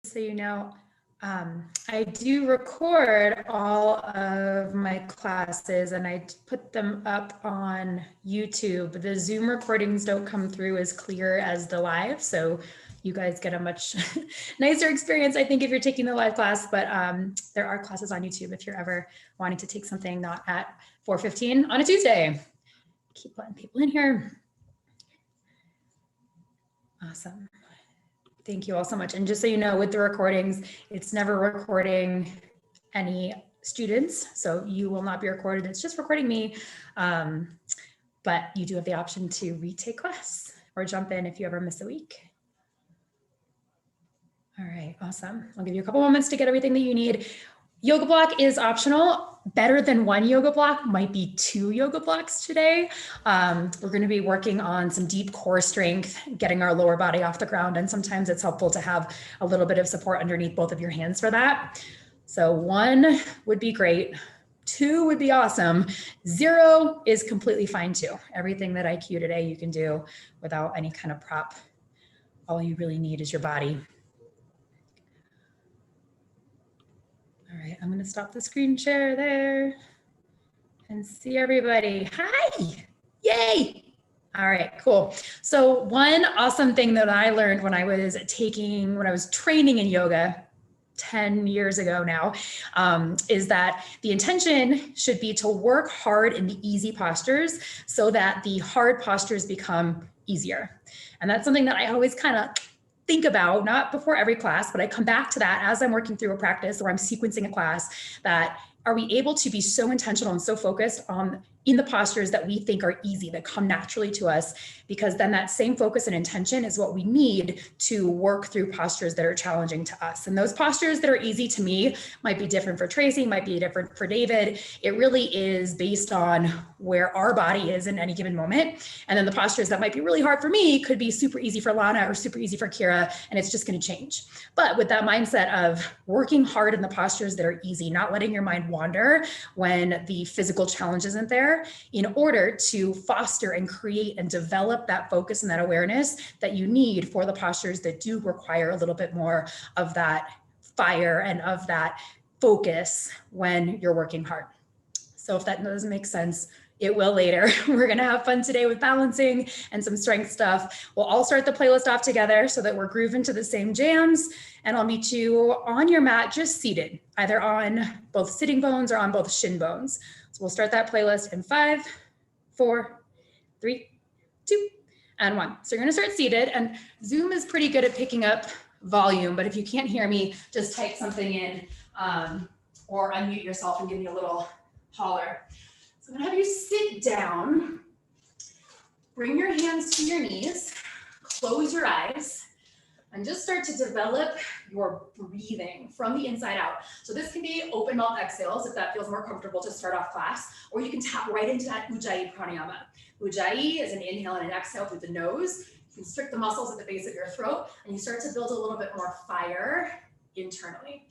So you know, I do record all of my classes and I put them up on YouTube. The Zoom recordings don't come through as clear as the live, so you guys get a much nicer experience, I think, if you're taking the live class, but there are classes on YouTube if you're ever wanting to take something not at 4:15 on a Tuesday. Keep letting people in here. Awesome. Thank you all so much. And just so you know, with the recordings, it's never recording any students. So you will not be recorded. It's just recording me. But you do have the option to retake class or jump in if you ever miss a week. All right, awesome. I'll give you a couple moments to get everything that you need. Yoga block is optional. Better than one yoga block might be 2 yoga blocks today. We're going to be working on some deep core strength, getting our lower body off the ground. And sometimes it's helpful to have a little bit of support underneath both of your hands for that. So 1 would be great. 2 would be awesome. 0 is completely fine too. Everything that I cue today, you can do without any kind of prop. All you really need is your body. All right, I'm going to stop the screen share there and see everybody. Hi, yay. All right, cool. So one awesome thing that I learned when I was training in yoga 10 years ago now, is that the intention should be to work hard in the easy postures so that the hard postures become easier. And that's something that I always kind of think about, not before every class, but I come back to that as I'm working through a practice or I'm sequencing a class, that are we able to be so intentional and so focused on in the postures that we think are easy, that come naturally to us, because then that same focus and intention is what we need to work through postures that are challenging to us. And those postures that are easy to me might be different for Tracy, might be different for David. It really is based on where our body is in any given moment. And then the postures that might be really hard for me could be super easy for Lana or super easy for Kira, and it's just going to change. But with that mindset of working hard in the postures that are easy, not letting your mind wander when the physical challenge isn't there, in order to foster and create and develop that focus and that awareness that you need for the postures that do require a little bit more of that fire and of that focus when you're working hard. So if that doesn't make sense, it will later. We're going to have fun today with balancing and some strength stuff. We'll all start the playlist off together so that we're grooving to the same jams. And I'll meet you on your mat, just seated, either on both sitting bones or on both shin bones. So we'll start that playlist in 5, 4, 3, 2, and 1. So you're going to start seated, and Zoom is pretty good at picking up volume, but if you can't hear me, just type something in or unmute yourself and give me a little holler. So I'm going to have you sit down, bring your hands to your knees, close your eyes, and just start to develop your breathing from the inside out. So this can be open mouth exhales if that feels more comfortable to start off class, or you can tap right into that Ujjayi pranayama. Ujjayi is an inhale and an exhale through the nose. You constrict the muscles at the base of your throat, and you start to build a little bit more fire internally.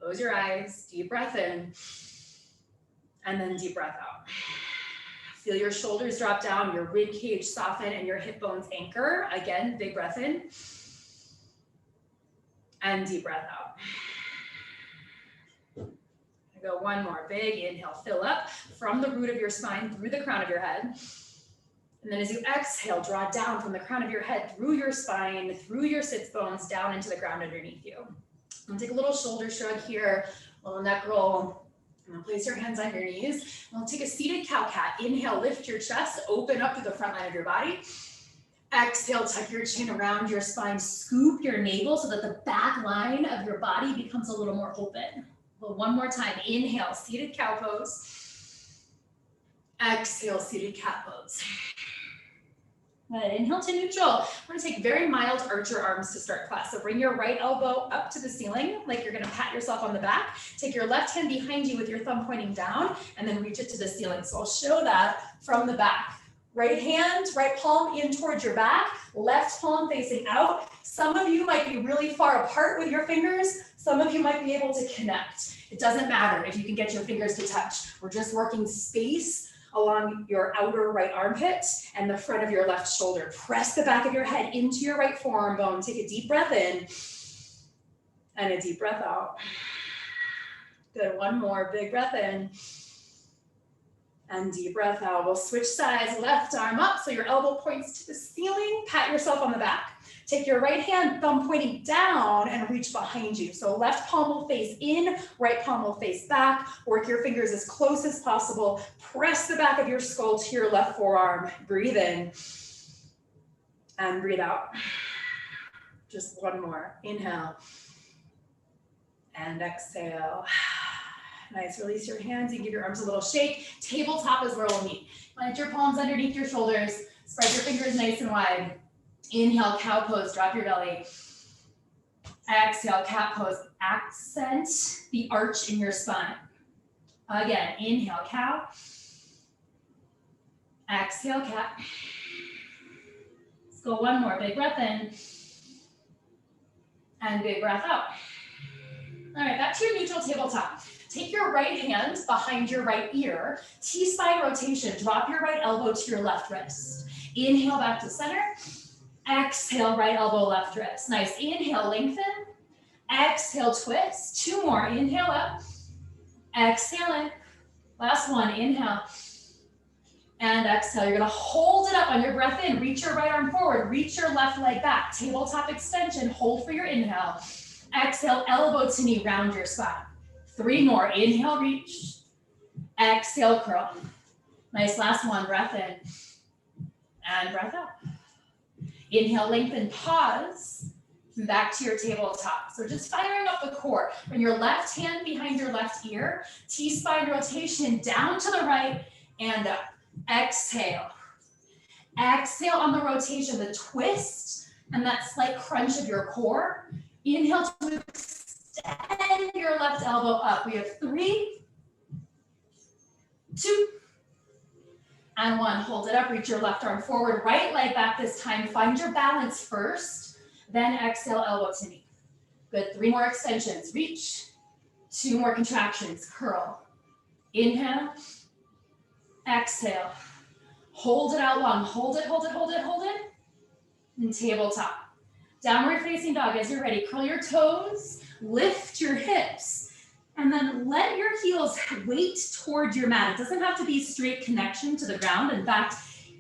Close your eyes, deep breath in, and then deep breath out. Feel your shoulders drop down, your rib cage soften, and your hip bones anchor. Again, big breath in. And deep breath out. Go one more, big inhale, fill up from the root of your spine through the crown of your head. And then as you exhale, draw down from the crown of your head through your spine, through your sits bones, down into the ground underneath you. And take a little shoulder shrug here, a little neck roll. And then place your hands on your knees. And we'll take a seated cow-cat. Inhale, lift your chest, open up to the front line of your body. Exhale, tuck your chin around your spine, scoop your navel so that the back line of your body becomes a little more open. Well, one more time, inhale, seated cow pose. Exhale, seated cat pose. Good. Inhale to neutral. We're gonna take very mild archer arms to start class. So bring your right elbow up to the ceiling, like you're gonna pat yourself on the back. Take your left hand behind you with your thumb pointing down, and then reach it to the ceiling. So I'll show that from the back. Right hand, right palm in towards your back, left palm facing out. Some of you might be really far apart with your fingers. Some of you might be able to connect. It doesn't matter if you can get your fingers to touch. We're just working space along your outer right armpit and the front of your left shoulder. Press the back of your head into your right forearm bone. Take a deep breath in. And a deep breath out. Good, one more, big breath in. And deep breath out. We'll switch sides, left arm up so your elbow points to the ceiling. Pat yourself on the back. Take your right hand, thumb pointing down, and reach behind you. So left palm will face in, right palm will face back. Work your fingers as close as possible. Press the back of your skull to your left forearm. Breathe in and breathe out. Just one more. Inhale and exhale. Nice, release your hands and give your arms a little shake. Tabletop is where we'll meet. Plant your palms underneath your shoulders. Spread your fingers nice and wide. Inhale, cow pose, drop your belly. Exhale, cat pose. Accent the arch in your spine. Again, inhale, cow. Exhale, cat. Let's go one more, big breath in. And big breath out. All right, back to your neutral tabletop. Take your right hand behind your right ear. T-spine rotation, drop your right elbow to your left wrist. Inhale back to center. Exhale, right elbow, left wrist. Nice. Inhale, lengthen. Exhale, twist. Two more. Inhale up. Exhale in. Last one. Inhale. And exhale. You're going to hold it up on your breath in. Reach your right arm forward. Reach your left leg back. Tabletop extension. Hold for your inhale. Exhale, elbow to knee. Round your spine. Three more. Inhale, reach. Exhale, curl. Nice. Last one. Breath in. And breath out. Inhale, lengthen, pause, back to your tabletop. So just firing up the core. Bring your left hand behind your left ear, T-spine rotation down to the right and up. Exhale. Exhale on the rotation, the twist and that slight crunch of your core. Inhale to extend your left elbow up. We have 3, 2, and 1, hold it up, reach your left arm forward, right leg back this time. Find your balance first, then exhale, elbow to knee. Good, 3 more extensions, reach. 2 more contractions, curl. Inhale, exhale. Hold it out long, hold it, hold it, hold it, hold it. And tabletop. Downward facing dog, as you're ready, curl your toes, lift your hips. And then let your heels weight toward your mat. It doesn't have to be straight connection to the ground. In fact,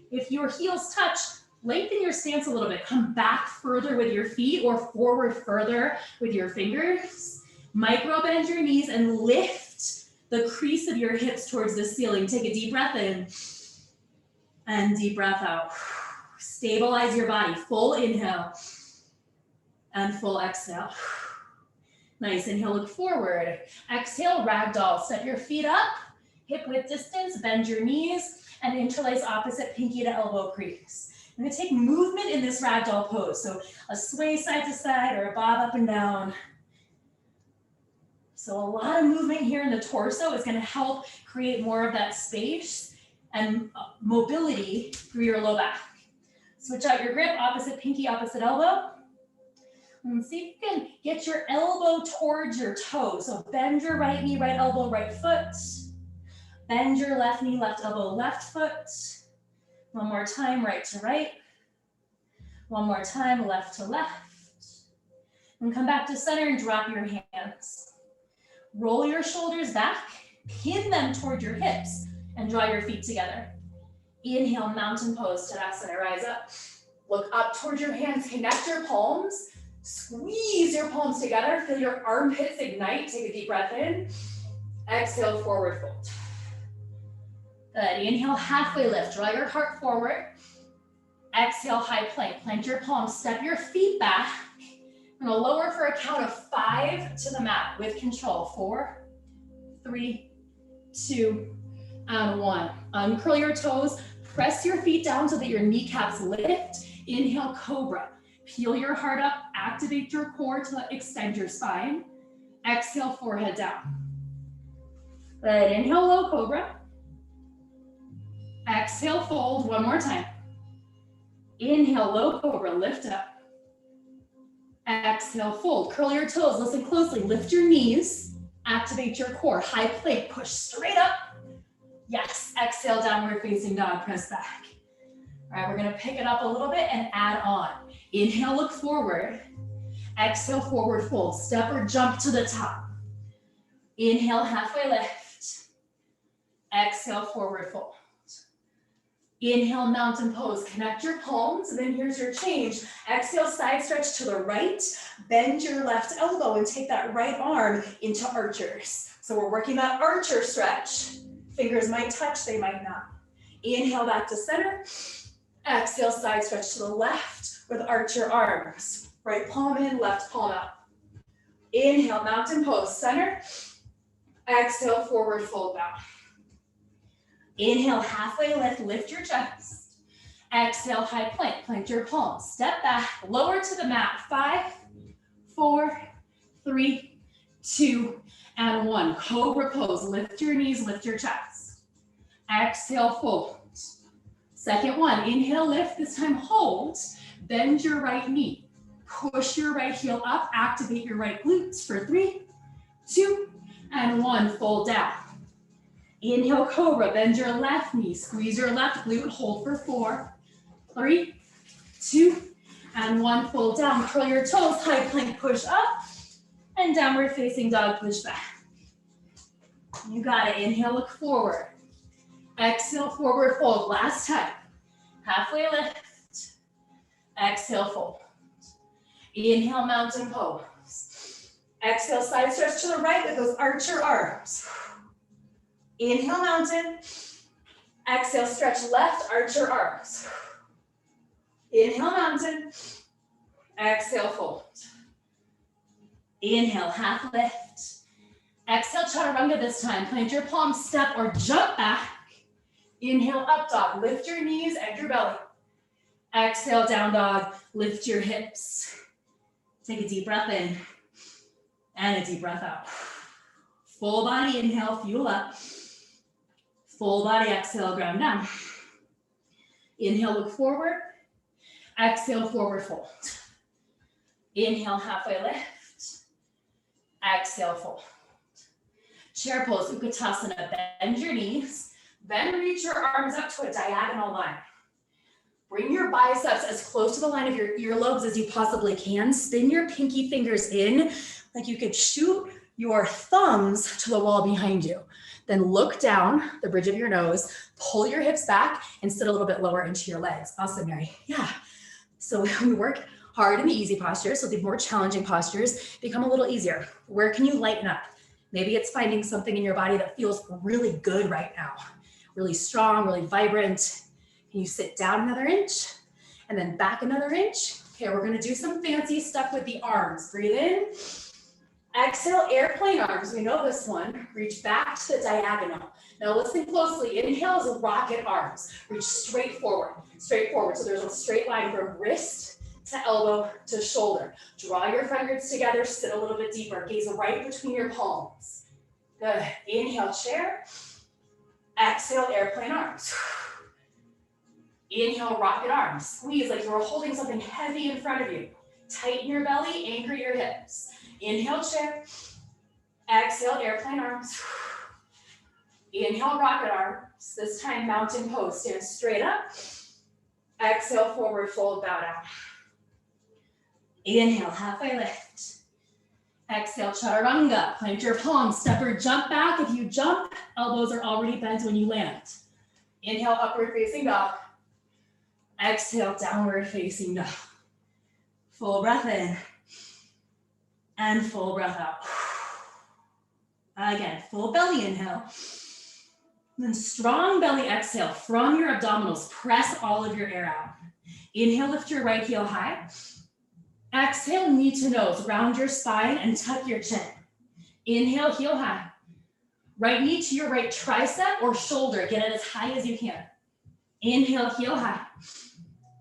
if your heels touch, lengthen your stance a little bit. Come back further with your feet or forward further with your fingers. Micro bend your knees and lift the crease of your hips towards the ceiling. Take a deep breath in and deep breath out. Stabilize your body. Full inhale and full exhale. Nice, inhale, look forward. Exhale, ragdoll. Step your feet up, hip width distance, bend your knees, and interlace opposite pinky to elbow crease. I'm gonna take movement in this ragdoll pose. So a sway side to side or a bob up and down. So a lot of movement here in the torso is gonna help create more of that space and mobility through your low back. Switch out your grip, opposite pinky, opposite elbow. And see if you can get your elbow towards your toe. So bend your right knee, right elbow, right foot. Bend your left knee, left elbow, left foot. One more time, right to right. One more time, left to left. And come back to center and drop your hands. Roll your shoulders back, pin them toward your hips, and draw your feet together. Inhale, mountain pose, Tadasana, rise up. Look up towards your hands, connect your palms. Squeeze your palms together, feel your armpits ignite. Take a deep breath in. Exhale, forward fold. Good, inhale, halfway lift. Draw your heart forward. Exhale, high plank. Plant your palms, step your feet back. I'm gonna lower for a count of 5 to the mat with control. 4, 3, 2, and 1. Uncurl your toes, press your feet down so that your kneecaps lift. Inhale, cobra. Peel your heart up, activate your core to extend your spine. Exhale, forehead down. Good, inhale, low cobra. Exhale, fold, one more time. Inhale, low cobra, lift up. Exhale, fold, curl your toes, listen closely, lift your knees, activate your core, high plank, push straight up. Yes, exhale, downward facing dog, press back. All right, we're gonna pick it up a little bit and add on. Inhale, look forward. Exhale, forward fold. Step or jump to the top. Inhale, halfway lift. Exhale, forward fold. Inhale, mountain pose. Connect your palms, and then here's your change. Exhale, side stretch to the right. Bend your left elbow and take that right arm into archers. So we're working that archer stretch. Fingers might touch, they might not. Inhale, back to center. Exhale, side stretch to the left with archer arms. Right palm in, left palm out. Inhale, mountain pose, center. Exhale, forward fold down. Inhale, halfway lift, lift your chest. Exhale, high plank, plank your palms. Step back, lower to the mat. 5, 4, 3, 2, and 1. Cobra pose, lift your knees, lift your chest. Exhale, fold. Second one, inhale, lift, this time hold. Bend your right knee. Push your right heel up, activate your right glutes for 3, 2, and 1. Fold down. Inhale, cobra, bend your left knee, squeeze your left glute, hold for 4, 3, 2, and 1. Fold down, curl your toes, high plank, push up, and downward facing dog, push back. You got it. Inhale, look forward. Exhale, forward fold. Last time. Halfway lift. Exhale, fold. Inhale, mountain pose. Exhale, side stretch to the right with those archer arms. Inhale, mountain. Exhale, stretch left, archer arms. Inhale, mountain. Exhale, fold. Inhale, half lift. Exhale, chaturanga this time. Plant your palms, step or jump back. Inhale, up dog. Lift your knees and your belly. Exhale, down dog. Lift your hips. Take a deep breath in and a deep breath out. Full body inhale, fuel up. Full body exhale, ground down. Inhale, look forward. Exhale, forward fold. Inhale, halfway lift. Exhale, fold. Chair pose, Utkatasana. Bend your knees. Then reach your arms up to a diagonal line. Bring your biceps as close to the line of your earlobes as you possibly can. Spin your pinky fingers in like you could shoot your thumbs to the wall behind you. Then look down the bridge of your nose, pull your hips back, and sit a little bit lower into your legs. Awesome, Mary. Yeah. So we work hard in the easy postures, so the more challenging postures become a little easier. Where can you lighten up? Maybe it's finding something in your body that feels really good right now. Really strong, really vibrant. Can you sit down another inch and then back another inch? Okay, we're gonna do some fancy stuff with the arms. Breathe in. Exhale, airplane arms. We know this one. Reach back to the diagonal. Now listen closely. Inhale is rocket arms. Reach straight forward, straight forward. So there's a straight line from wrist to elbow to shoulder. Draw your fingers together, sit a little bit deeper. Gaze right between your palms. Good. Inhale, chair. Exhale, airplane arms. Inhale, rocket arms. Squeeze like you're holding something heavy in front of you. Tighten your belly, anchor your hips. Inhale, chair. Exhale, airplane arms. Inhale, rocket arms. This time, mountain pose. Stand straight up. Exhale, forward fold, bow down. Inhale, halfway lift. Exhale, chaturanga. Plant your palms, step or jump back. If you jump, elbows are already bent when you land. Inhale, upward facing dog. Exhale, downward facing dog. Full breath in. And full breath out. Again, full belly inhale. Then strong belly exhale from your abdominals. Press all of your air out. Inhale, lift your right heel high. Exhale, knee to nose. Round your spine and tuck your chin. Inhale, heel high. Right knee to your right tricep or shoulder. Get it as high as you can. Inhale, heel high.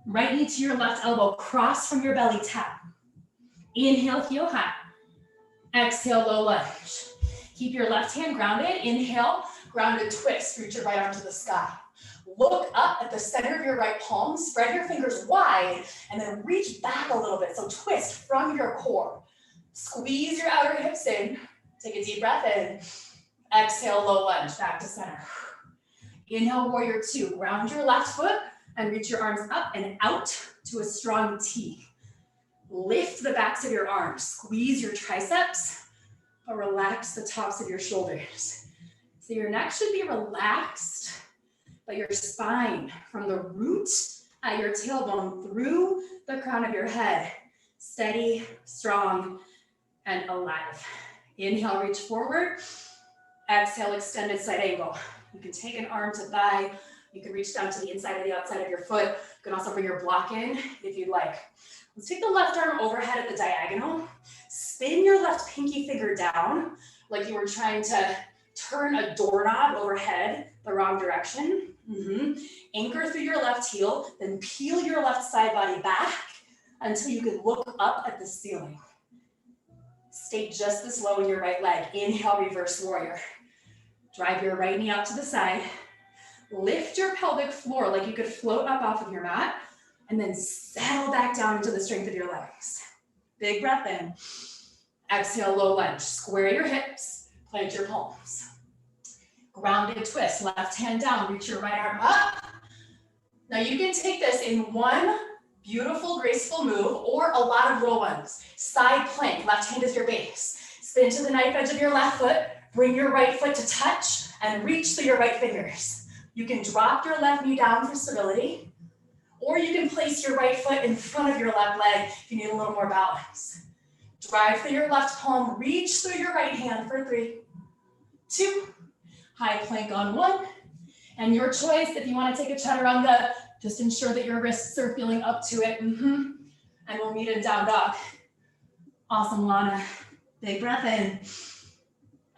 Right knee to your left elbow. Cross from your belly, tap. Inhale, heel high. Exhale, low lunge. Keep your left hand grounded. Inhale, grounded twist. Reach your right arm to the sky. Look up at the center of your right palm. Spread your fingers wide and then reach back a little bit. So twist from your core. Squeeze your outer hips in. Take a deep breath in. Exhale, low lunge, back to center. Inhale, warrior two. Ground your left foot and reach your arms up and out to a strong T. Lift the backs of your arms, squeeze your triceps, but relax the tops of your shoulders. So your neck should be relaxed, but your spine from the root at your tailbone through the crown of your head, steady, strong, and alive. Inhale, reach forward. Exhale, extended side angle. You can take an arm to thigh. You can reach down to the inside or the outside of your foot. You can also bring your block in if you'd like. Let's take the left arm overhead at the diagonal. Spin your left pinky finger down like you were trying to turn a doorknob overhead the wrong direction. Anchor through your left heel, then peel your left side body back until you can look up at the ceiling. Stay just this low in your right leg. Inhale, reverse warrior. Drive your right knee out to the side. Lift your pelvic floor like you could float up off of your mat, and then settle back down into the strength of your legs. Big breath in. Exhale, low lunge. Square your hips, plant your palms. Grounded twist, left hand down, reach your right arm up. Now you can take this in one beautiful, graceful move or a lot of little ones. Side plank, left hand is your base. Spin to the knife edge of your left foot, bring your right foot to touch, and reach through your right fingers. You can drop your left knee down for stability, or you can place your right foot in front of your left leg if you need a little more balance. Drive through your left palm, reach through your right hand for 3, 2, high plank on 1, and your choice, if you want to take a chaturanga, just ensure that your wrists are feeling up to it, and we'll meet in down dog. Awesome, Lana. Big breath in,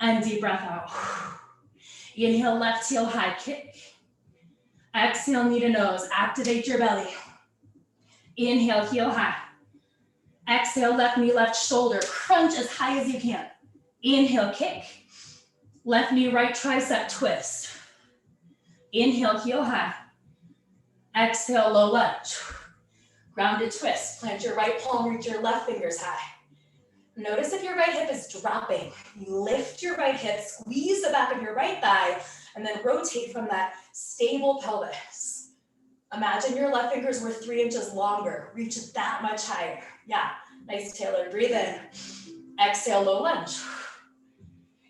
and deep breath out. Inhale, left heel high, kick. Exhale, knee to nose, activate your belly. Inhale, heel high. Exhale, left knee, left shoulder, crunch as high as you can. Inhale, kick. Left knee, right tricep, twist. Inhale, heel high. Exhale, low lunge. Grounded twist, plant your right palm, reach your left fingers high. Notice if your right hip is dropping. You lift your right hip, squeeze the back of your right thigh, and then rotate from that stable pelvis. Imagine your left fingers were 3 inches longer. Reach it that much higher. Yeah, nice Taylor. Breathe in. Exhale, low lunge.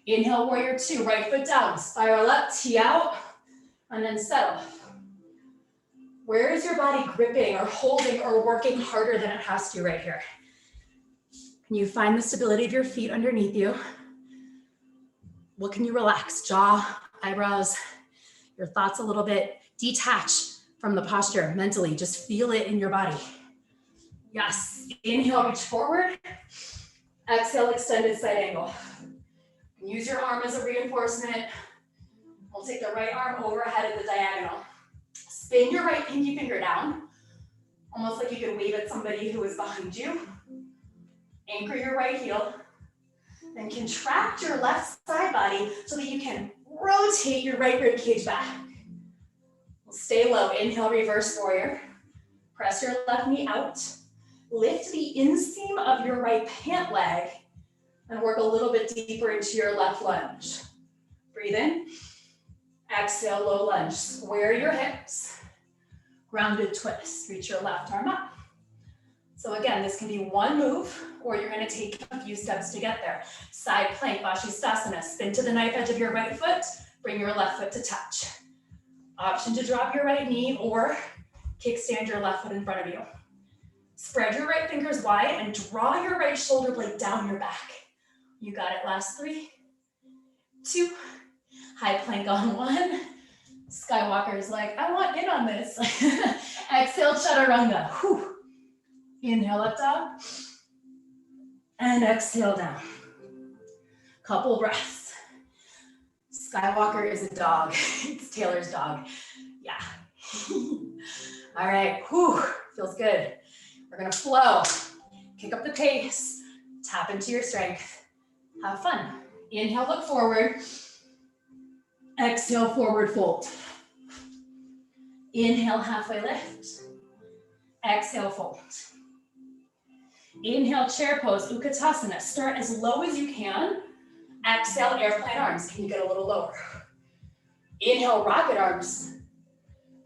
Inhale, warrior 2, right foot down. Spiral up, tee out, and then settle. Where is your body gripping or holding or working harder than it has to right here? Can you find the stability of your feet underneath you? What can you relax? Jaw, eyebrows, your thoughts a little bit. Detach from the posture mentally. Just feel it in your body. Yes. Inhale, reach forward. Exhale, extended side angle. Use your arm as a reinforcement. We'll take the right arm overhead at the diagonal. Spin your right pinky finger down, almost like you could wave at somebody who is behind you. Anchor your right heel, then contract your left side body so that you can rotate your right rib cage back. We'll stay low. Inhale, reverse warrior. Press your left knee out. Lift the inseam of your right pant leg and work a little bit deeper into your left lunge. Breathe in. Exhale, low lunge. Square your hips. Grounded twist. Reach your left arm up. So again, this can be one move, or you're going to take a few steps to get there. Side plank, Vashisthasana. Spin to the knife edge of your right foot. Bring your left foot to touch. Option to drop your right knee or kickstand your left foot in front of you. Spread your right fingers wide and draw your right shoulder blade down your back. You got it. Last 3, 2, high plank on 1. Skywalker is like, I want in on this. Exhale, chaturanga. Whew. Inhale, up dog. And exhale down. Couple breaths. Skywalker is a dog. It's Taylor's dog. Yeah. All right. Whew. Feels good. We're going to flow. Kick up the pace. Tap into your strength. Have fun. Inhale, look forward. Exhale, forward fold. Inhale, halfway lift. Exhale, fold. Inhale, chair pose, Utkatasana. Start as low as you can. Exhale, airplane arms. Can you get a little lower? Inhale, rocket arms.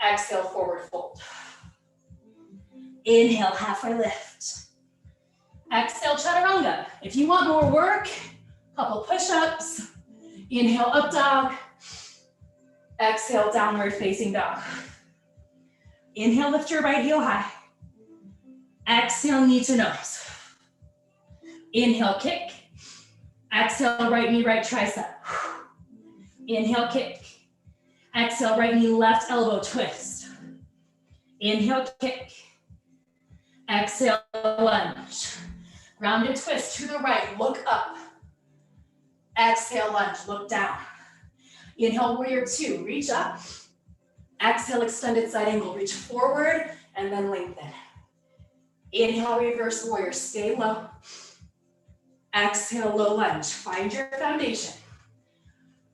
Exhale, forward fold. Inhale, halfway lift. Exhale, chaturanga. If you want more work, couple push-ups. Inhale, up dog. Exhale, downward facing dog. Inhale, lift your right heel high. Exhale, knee to nose. Inhale, kick. Exhale, right knee, right tricep. Inhale, kick. Exhale, right knee, left elbow twist. Inhale, kick. Exhale, lunge. Rounded twist to the right, look up. Exhale, lunge, look down. Inhale, warrior two, reach up. Exhale, extended side angle, reach forward and then lengthen. Inhale, reverse warrior, stay low. Exhale, low lunge, find your foundation.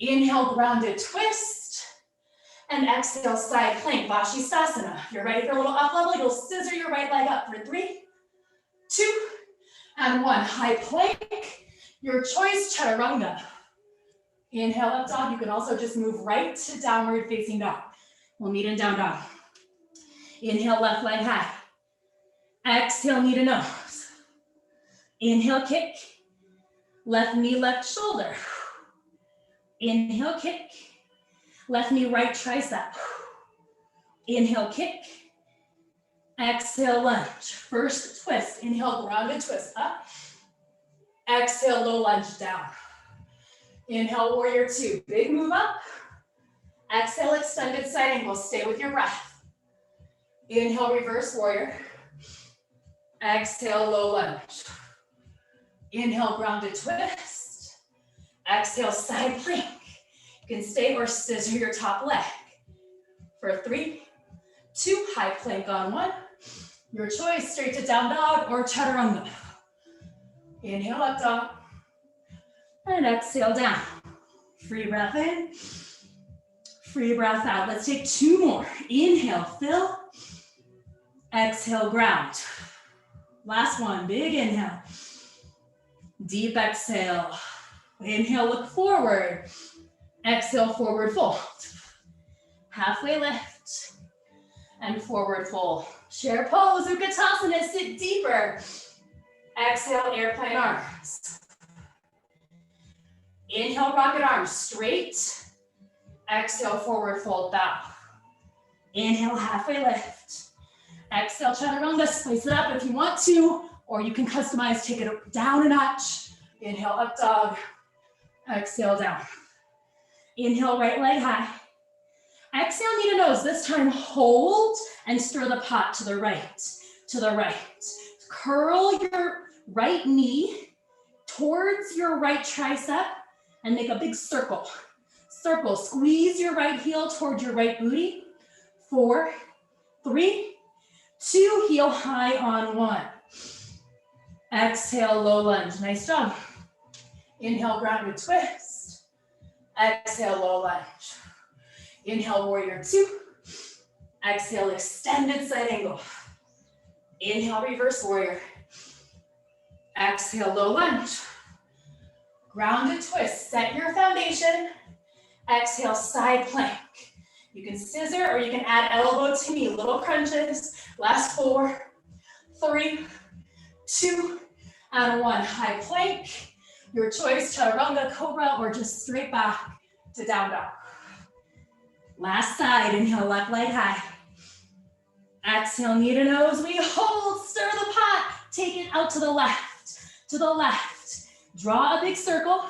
Inhale, grounded twist. And exhale, side plank, Vashisthasana. You're ready for a little up level, you'll scissor your right leg up for 3, 2, and 1. High plank, your choice, chaturanga. Inhale, up dog. You can also just move right to downward facing dog. We'll meet in down dog. Inhale, left leg high. Exhale, knee to nose. Inhale, kick. Left knee, left shoulder. Inhale, kick. Left knee, right tricep. Inhale, kick. Exhale, lunge. First twist. Inhale, grounded twist up. Exhale, low lunge down. Inhale, warrior two. Big move up. Exhale, extended side angle. Stay with your breath. Inhale, reverse warrior. Exhale, low lunge. Inhale, grounded twist. Exhale, side plank. You can stay or scissor your top leg. For 3, 2, high plank on 1. Your choice, straight to down dog or chaturanga. Inhale, up dog. And exhale, down. Free breath in. Free breath out. Let's take 2 more. Inhale, fill. Exhale, ground. Last one, big inhale. Deep exhale. Inhale, look forward. Exhale, forward fold. Halfway lift. And forward fold. Chair pose, Utkatasana, sit deeper. Exhale, airplane arms. Inhale, rocket arms straight. Exhale, forward fold, bow. Inhale, halfway lift. Exhale, chaturanga, spice it up if you want to, or you can customize, take it down a notch. Inhale, up dog. Exhale, down. Inhale, right leg high. Exhale, knee to nose. This time, hold and stir the pot to the right, to the right. Curl your right knee towards your right tricep and make a big circle. Circle, squeeze your right heel toward your right booty. 4, 3, 2, heel high on 1. Exhale, low lunge, nice job. Inhale, grounded twist. Exhale, low lunge. Inhale, warrior two. Exhale, extended side angle. Inhale, reverse warrior. Exhale, low lunge. Grounded twist, set your foundation. Exhale, side plank. You can scissor or you can add elbow to knee, little crunches. Last 4, 3, 2, and 1. High plank. Your choice, chaturanga, cobra, or just straight back to down dog. Last side, inhale, left leg high. Exhale, knee to nose, we hold, stir the pot. Take it out to the left, to the left. Draw a big circle,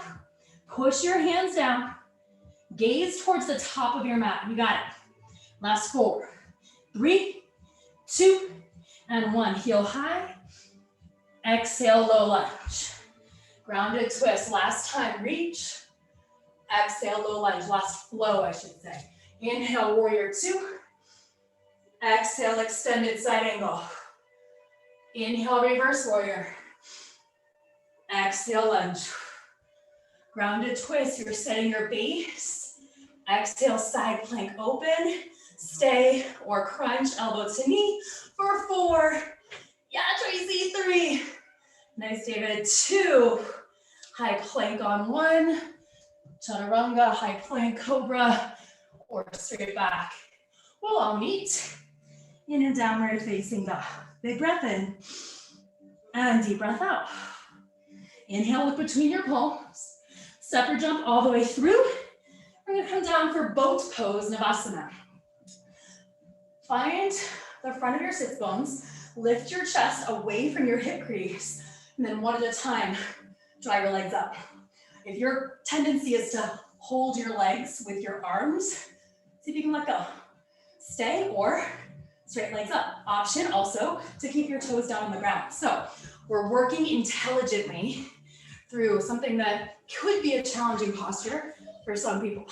push your hands down. Gaze towards the top of your mat, you got it. Last 4, 3, 2, and 1. Heel high. Exhale, low lunge. Grounded twist, last time, reach. Exhale, low lunge, last flow, I should say. Inhale, warrior two. Exhale, extended side angle. Inhale, reverse warrior. Exhale, lunge. Grounded twist, you're setting your base. Exhale, side plank open. Stay or crunch, elbow to knee for 4. Yeah, Tracy, 3. Nice, David, 2. High plank on 1. Chaturanga, high plank, cobra, or straight back. We'll all meet in a downward facing dog. Big breath in. And deep breath out. Inhale, look between your palms. Step or jump all the way through. We're gonna come down for boat pose, Navasana. Find the front of your sits bones. Lift your chest away from your hip crease. And then one at a time, draw your legs up. If your tendency is to hold your legs with your arms, see if you can let go. Stay or straight legs up. Option also to keep your toes down on the ground. So we're working intelligently through something that could be a challenging posture for some people.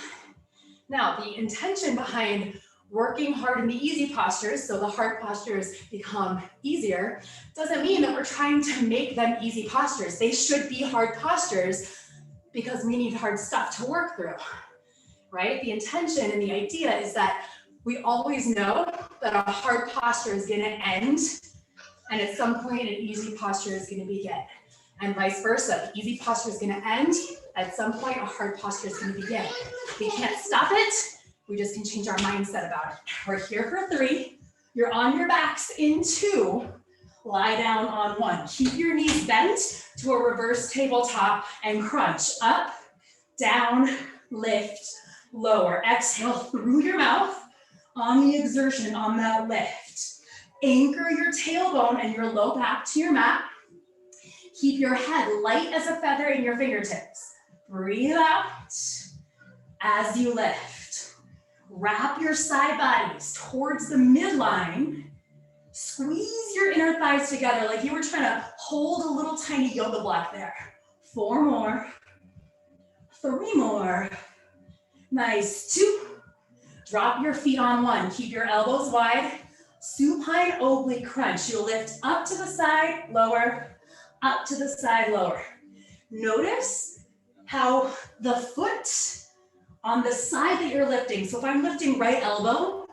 Now, the intention behind working hard in the easy postures, so the hard postures become easier, doesn't mean that we're trying to make them easy postures. They should be hard postures because we need hard stuff to work through, right? The intention and the idea is that we always know that a hard posture is gonna end, and at some point an easy posture is gonna begin. And vice versa, the easy posture is gonna end, at some point a hard posture is gonna begin. We can't stop it, we just can change our mindset about it. We're here for 3, you're on your backs in 2, lie down on 1. Keep your knees bent to a reverse tabletop and crunch. Up, down, lift, lower. Exhale through your mouth on the exertion on that lift. Anchor your tailbone and your low back to your mat. Keep your head light as a feather in your fingertips. Breathe out as you lift. Wrap your side bodies towards the midline. Squeeze your inner thighs together like you were trying to hold a little tiny yoga block there. 4 more, 3 more. Nice, 2. Drop your feet on 1. Keep your elbows wide. Supine oblique crunch. You'll lift up to the side, lower, up to the side, lower. Notice how the foot on the side that you're lifting, so if I'm lifting right elbow,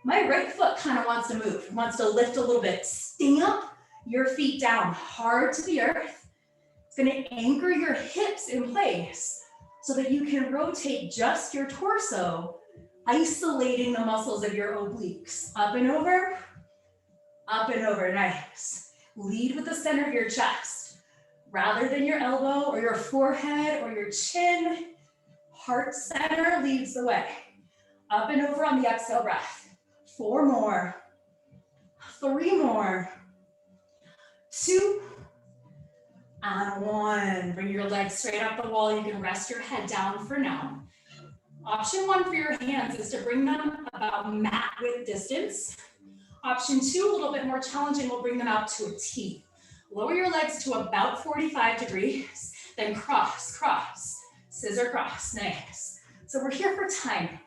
my right foot kind of wants to move, wants to lift a little bit. Stamp your feet down hard to the earth. It's gonna anchor your hips in place so that you can rotate just your torso, isolating the muscles of your obliques. Up and over, nice. Lead with the center of your chest, rather than your elbow or your forehead or your chin. Heart center leads the way. Up and over on the exhale breath. 4 more, 3 more, 2, and 1. Bring your legs straight up the wall. You can rest your head down for now. Option 1 for your hands is to bring them about mat width distance. Option 2, a little bit more challenging, will bring them out to a T. Lower your legs to about 45 degrees, then cross, cross, scissor cross, nice. So we're here for time.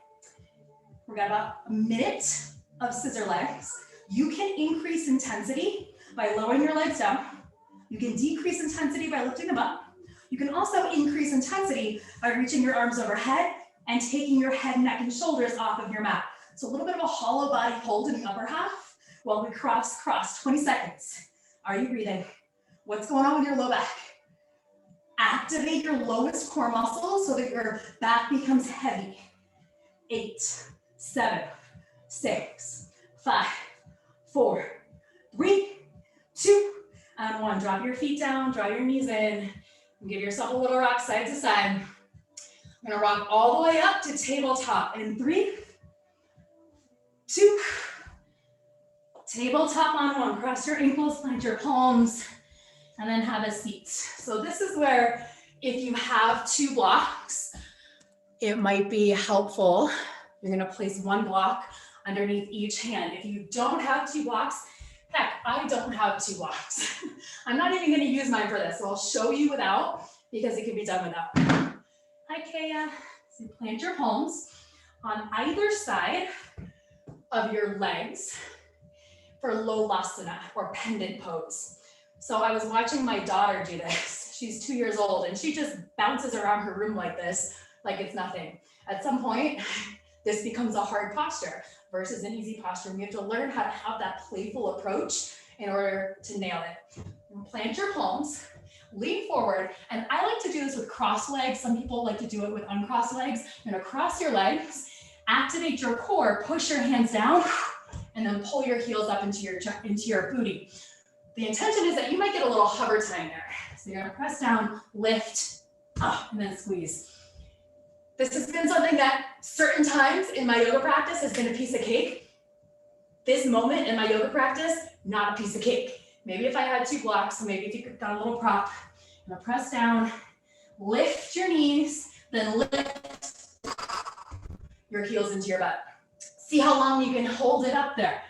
We've got about a minute of scissor legs. You can increase intensity by lowering your legs down. You can decrease intensity by lifting them up. You can also increase intensity by reaching your arms overhead and taking your head, neck, and shoulders off of your mat. So a little bit of a hollow body hold in the upper half while we cross, cross, 20 seconds. Are you breathing? What's going on with your low back? Activate your lowest core muscles so that your back becomes heavy. 8, 7, 6, 5, 4, 3, 2, and 1. Drop your feet down, draw your knees in, and give yourself a little rock side to side. I'm gonna rock all the way up to tabletop in 3, 2, tabletop on 1. Cross your ankles, plant your palms, and then have a seat. So this is where, if you have 2 blocks, it might be helpful. You're gonna place 1 block underneath each hand. If you don't have 2 blocks, heck, I don't have 2 blocks. I'm not even gonna use mine for this, so I'll show you without, because it can be done without. Hi, Kaya. So plant your palms on either side of your legs for Lolasana, or pendant pose. So I was watching my daughter do this. She's 2 years old, and she just bounces around her room like this, like it's nothing. At some point, this becomes a hard posture versus an easy posture. We have to learn how to have that playful approach in order to nail it. Plant your palms, lean forward, and I like to do this with crossed legs. Some people like to do it with uncrossed legs. You're gonna cross your legs, activate your core, push your hands down, and then pull your heels up into your booty. The intention is that you might get a little hover time there. So you're gonna press down, lift, up, and then squeeze. This has been something that certain times in my yoga practice has been a piece of cake. This moment in my yoga practice, not a piece of cake. Maybe if I had 2 blocks, maybe if you could got a little prop. I'm gonna press down, lift your knees, then lift your heels into your butt. See how long you can hold it up there.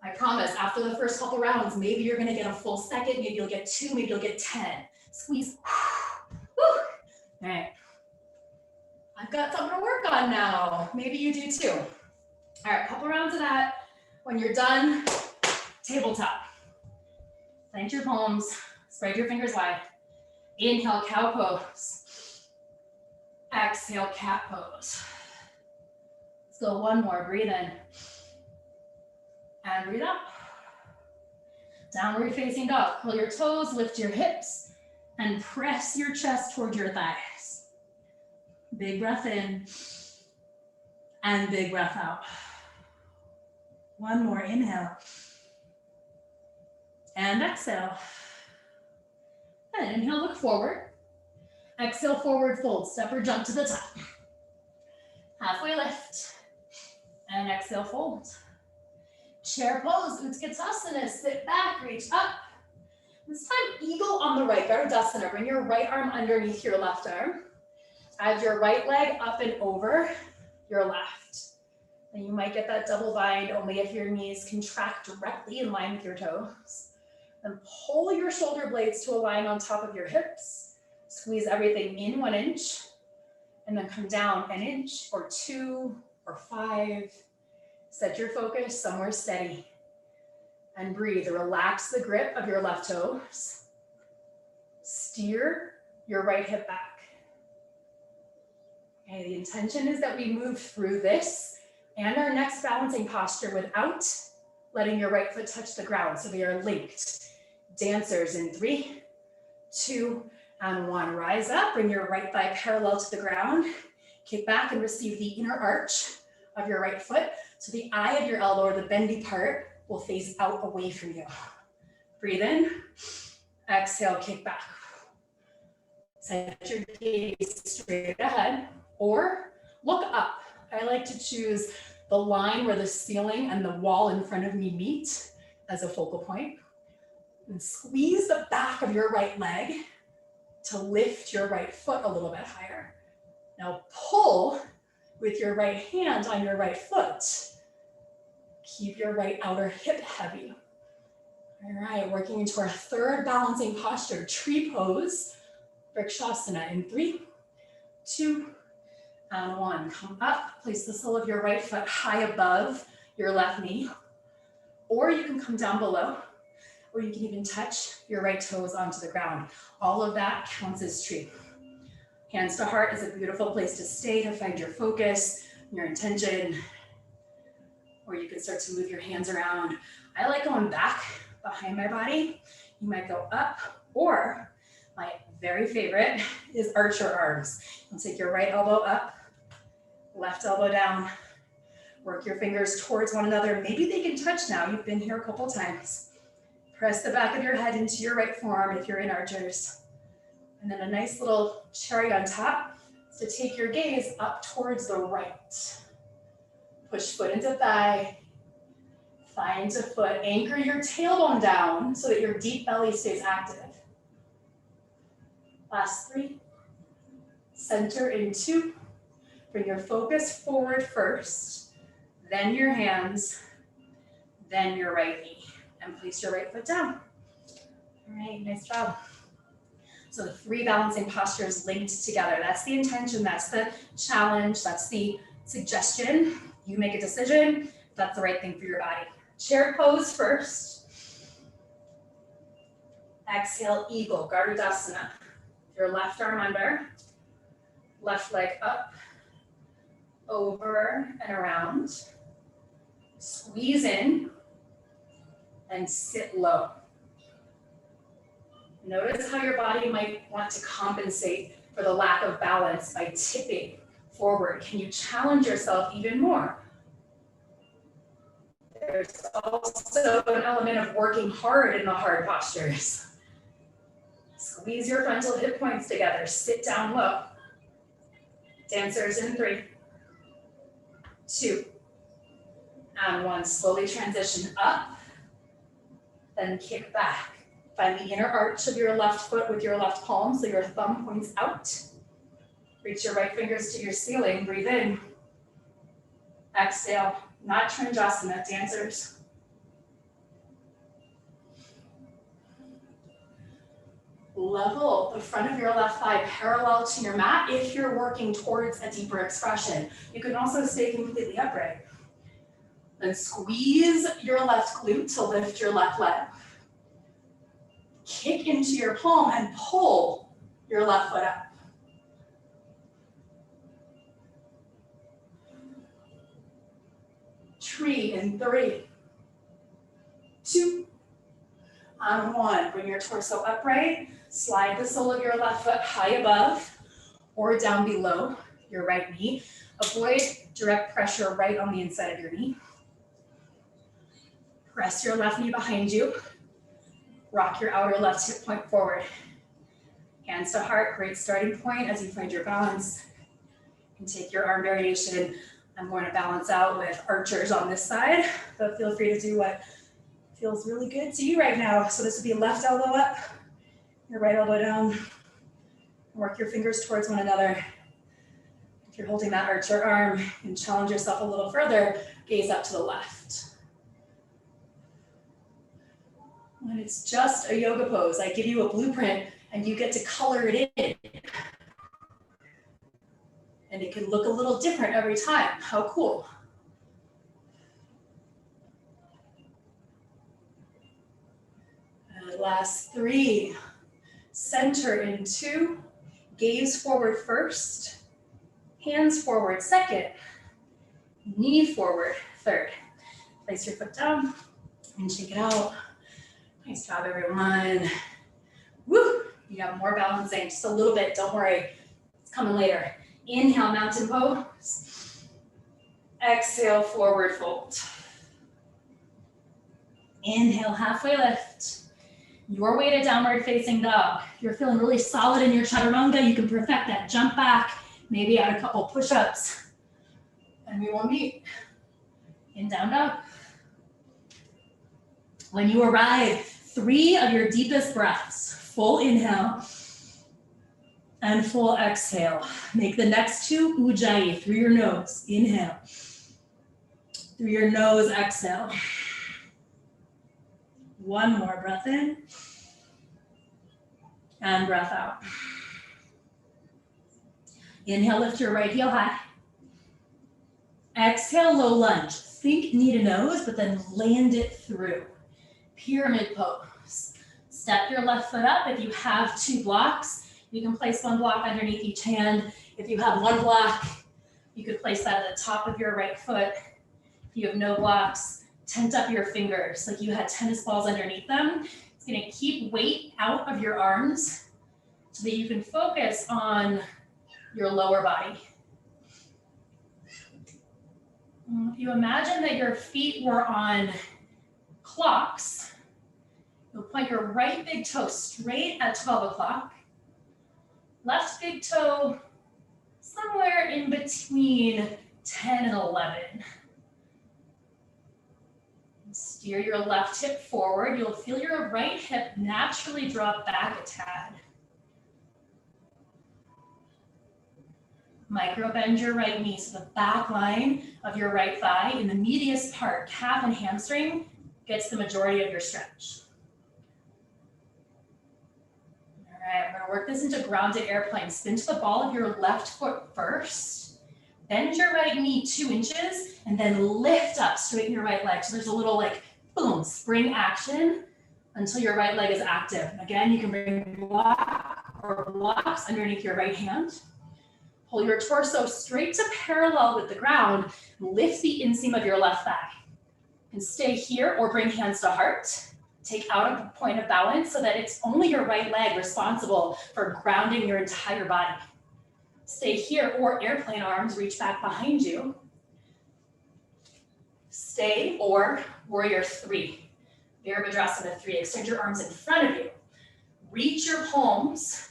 I promise, after the first couple rounds, maybe you're gonna get a full second, maybe you'll get 2, maybe you'll get 10. Squeeze. Woo. All right. I've got something to work on now. Maybe you do too. All right, couple rounds of that. When you're done, tabletop. Plant your palms, spread your fingers wide. Inhale, cow pose. Exhale, cat pose. Let's go one more, breathe in. And breathe out. Downward facing dog. Curl your toes, lift your hips, and press your chest towards your thighs. Big breath in, and big breath out. One more, inhale. And exhale. And inhale, look forward. Exhale, forward fold, step or jump to the top. Halfway lift. And exhale, fold. Chair pose, Utkatasana, sit back, reach up. This time, eagle on the right, Garudasana. Bring your right arm underneath your left arm. Add your right leg up and over your left. And you might get that double bind only if your knees contract directly in line with your toes. Then pull your shoulder blades to align on top of your hips. Squeeze everything in 1 inch. And then come down 1 inch or 2 or 5. Set your focus somewhere steady. And breathe. Relax the grip of your left toes. Steer your right hip back. Okay, the intention is that we move through this and our next balancing posture without letting your right foot touch the ground. So they are linked. Dancers in 3, 2, and 1. Rise up, bring your right thigh parallel to the ground. Kick back and receive the inner arch of your right foot. So the eye of your elbow, or the bendy part, will face out away from you. Breathe in, exhale, kick back. Set your gaze straight ahead or look up. I like to choose the line where the ceiling and the wall in front of me meet as a focal point. And squeeze the back of your right leg to lift your right foot a little bit higher. Now pull with your right hand on your right foot. Keep your right outer hip heavy. All right, working into our third balancing posture, tree pose, Vrikshasana in 3, 2, and 1. Come up, place the sole of your right foot high above your left knee, or you can come down below, or you can even touch your right toes onto the ground. All of that counts as tree. Hands to heart is a beautiful place to stay, to find your focus, your intention, or you can start to move your hands around. I like going back behind my body. You might go up, or my very favorite is archer arms. You'll take your right elbow up, left elbow down, work your fingers towards one another. Maybe they can touch now. You've been here a couple times. Press the back of your head into your right forearm if you're in archers. And then a nice little cherry on top is to take your gaze up towards the right. Push foot into thigh, thigh into foot. Anchor your tailbone down so that your deep belly stays active. Last 3. Center in 2. Bring your focus forward first, then your hands, then your right knee. And place your right foot down. All right, nice job. So the 3 balancing postures linked together. That's the intention, that's the challenge, that's the suggestion. You make a decision if that's the right thing for your body. Chair pose first. Exhale, eagle, Garudasana. Your left arm under, left leg up, over and around. Squeeze in and sit low. Notice how your body might want to compensate for the lack of balance by tipping forward. Can you challenge yourself even more? There's also an element of working hard in the hard postures. Squeeze your frontal hip points together. Sit down low. Dancers in 3, 2, and 1. Slowly transition up, then kick back. Find the inner arch of your left foot with your left palm so your thumb points out. Reach your right fingers to your ceiling. Breathe in. Exhale. Not Trikonasana, dancers. Level the front of your left thigh parallel to your mat if you're working towards a deeper expression. You can also stay completely upright. Then squeeze your left glute to lift your left leg. Kick into your palm and pull your left foot up. Tree in 3, 2, and 1. Bring your torso upright. Slide the sole of your left foot high above or down below your right knee. Avoid direct pressure right on the inside of your knee. Press your left knee behind you. Rock your outer left hip point forward. Hands to heart, great starting point as you find your balance. And take your arm variation. I'm going to balance out with archers on this side, but feel free to do what feels really good to you right now. So this would be left elbow up, your right elbow down. Work your fingers towards one another. If you're holding that archer arm and challenge yourself a little further, gaze up to the left. When it's just a yoga pose, I give you a blueprint and you get to color it in. And it can look a little different every time. How cool. And last 3. Center in 2. Gaze forward first. Hands forward second. Knee forward third. Place your foot down and shake it out. Nice job, everyone. Woo! You have more balancing, just a little bit, don't worry. It's coming later. Inhale, mountain pose. Exhale, forward fold. Inhale, halfway lift. Your way to downward facing dog. If you're feeling really solid in your chaturanga, you can perfect that. Jump back, maybe add a couple push-ups. And we will meet in down dog. When you arrive, 3 of your deepest breaths. Full inhale. And full exhale. Make the next 2 ujjayi through your nose. Inhale. Through your nose, exhale. 1 more breath in. And breath out. Inhale, lift your right heel high. Exhale, low lunge. Think knee to nose, but then land it through. Pyramid pose. Step your left foot up. If you have 2 blocks, you can place 1 block underneath each hand. If you have 1 block, you could place that at the top of your right foot. If you have no blocks, tent up your fingers like you had tennis balls underneath them. It's going to keep weight out of your arms so that you can focus on your lower body. If you imagine that your feet were on clocks, you'll point your right big toe straight at 12 o'clock. Left big toe somewhere in between 10 and 11. Steer your left hip forward. You'll feel your right hip naturally drop back a tad. Micro bend your right knee so the back line of your right thigh in the medius part, calf and hamstring, gets the majority of your stretch. All right, I'm gonna work this into grounded airplane. Spin to the ball of your left foot first. Bend your right knee 2 inches and then lift up, straighten your right leg. So there's a little like, boom, spring action until your right leg is active. Again, you can bring block or blocks underneath your right hand. Pull your torso straight to parallel with the ground. Lift the inseam of your left thigh. And stay here or bring hands to heart. Take out a point of balance so that it's only your right leg responsible for grounding your entire body. Stay here or airplane arms reach back behind you. Stay stay, or warrior three. Virabhadrasana 3. Extend your arms in front of you. Reach your palms